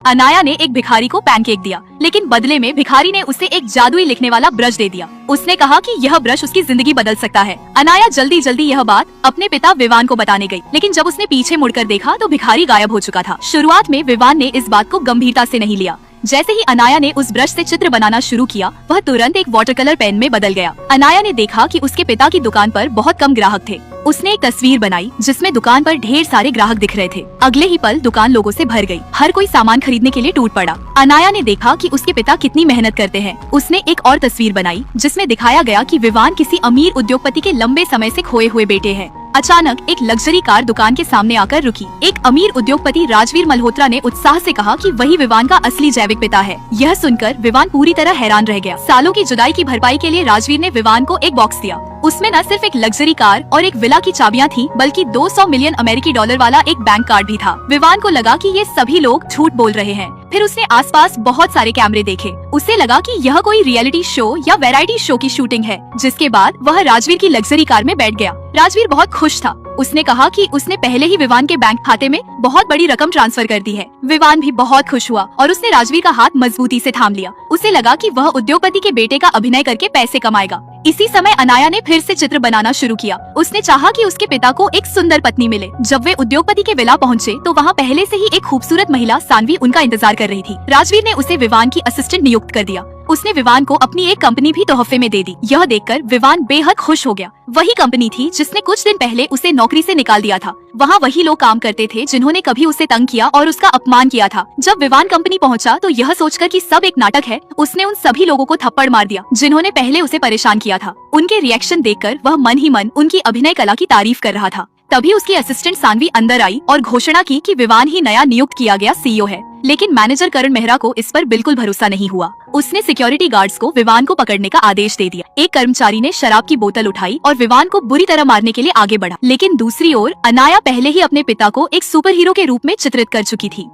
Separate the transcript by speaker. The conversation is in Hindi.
Speaker 1: अनाया ने एक भिखारी को पैनकेक दिया, लेकिन बदले में भिखारी ने उसे एक जादुई लिखने वाला ब्रश दे दिया। उसने कहा कि यह ब्रश उसकी जिंदगी बदल सकता है। अनाया जल्दी जल्दी यह बात अपने पिता विवान को बताने गई, लेकिन जब उसने पीछे मुड़कर देखा तो भिखारी गायब हो चुका था। शुरुआत में विवान ने इस बात को गंभीरता से नहीं लिया। जैसे ही अनाया ने उस ब्रश से चित्र बनाना शुरू किया, वह तुरंत एक वाटर कलर पेन में बदल गया। अनाया ने देखा कि उसके पिता की दुकान पर बहुत कम ग्राहक थे। उसने एक तस्वीर बनाई जिसमें दुकान पर ढेर सारे ग्राहक दिख रहे थे। अगले ही पल दुकान लोगों से भर गई। हर कोई सामान खरीदने के लिए टूट पड़ा। अनाया ने देखा कि उसके पिता कितनी मेहनत करते हैं। उसने एक और तस्वीर बनाई जिसमें दिखाया गया कि विवान किसी अमीर उद्योगपति के लंबे समय से खोए हुए बेटे हैं। अचानक एक लग्जरी कार दुकान के सामने आकर रुकी। एक अमीर उद्योगपति राजवीर मल्होत्रा ने उत्साह से कहा कि वही विवान का असली जैविक पिता है। यह सुनकर विवान पूरी तरह हैरान रह गया। सालों की जुदाई की भरपाई के लिए राजवीर ने विवान को एक बॉक्स दिया। उसमें न सिर्फ एक लग्जरी कार और एक विला की चाबियां थी, बल्कि 200 मिलियन अमेरिकी डॉलर वाला एक बैंक कार्ड भी था। विवान को लगा कि ये सभी लोग झूठ बोल रहे हैं। फिर उसने आसपास बहुत सारे कैमरे देखे। उसे लगा कि यह कोई रियलिटी शो या वैरायटी शो की शूटिंग है। जिसके बाद वह राजवीर की लग्जरी कार में बैठ गया। राजवीर बहुत खुश था। उसने कहा कि उसने पहले ही विवान के बैंक खाते में बहुत बड़ी रकम ट्रांसफर कर दी है। विवान भी बहुत खुश हुआ और उसने राजवीर का हाथ मजबूती से थाम लिया। उसे लगा कि वह उद्योगपति के बेटे का अभिनय करके पैसे कमाएगा। इसी समय अनाया ने फिर से चित्र बनाना शुरू किया। उसने चाहा कि उसके पिता को एक सुंदर पत्नी मिले। जब वे उद्योगपति के विला पहुंचे तो वहां पहले से ही एक खूबसूरत महिला सानवी उनका इंतजार कर रही थी। राजवीर ने उसे विवान की असिस्टेंट नियुक्त कर दिया। उसने विवान को अपनी एक कंपनी भी तोहफे में दे दी। यह देखकर विवान बेहद खुश हो गया। वही कंपनी थी जिसने कुछ दिन पहले उसे नौकरी से निकाल दिया था। वहाँ वही लोग काम करते थे जिन्होंने कभी उसे तंग किया और उसका अपमान किया था। जब विवान कंपनी पहुंचा तो यह सोचकर कि सब एक नाटक है, उसने उन सभी लोगों को थप्पड़ मार दिया जिन्होंने पहले उसे परेशान किया था। उनके रिएक्शन देखकर वह मन ही मन उनकी अभिनय कला की तारीफ कर रहा था। तभी उसकी असिस्टेंट सानवी अंदर आई और घोषणा की कि विवान ही नया नियुक्त किया गया सीईओ है। लेकिन मैनेजर करण मेहरा को इस पर बिल्कुल भरोसा नहीं हुआ। उसने सिक्योरिटी गार्ड्स को विवान को पकड़ने का आदेश दे दिया। एक कर्मचारी ने शराब की बोतल उठाई और विवान को बुरी तरह मारने के लिए आगे बढ़ा। लेकिन दूसरी ओर अनाया पहले ही अपने पिता को एक सुपर हीरो के रूप में चित्रित कर चुकी थी।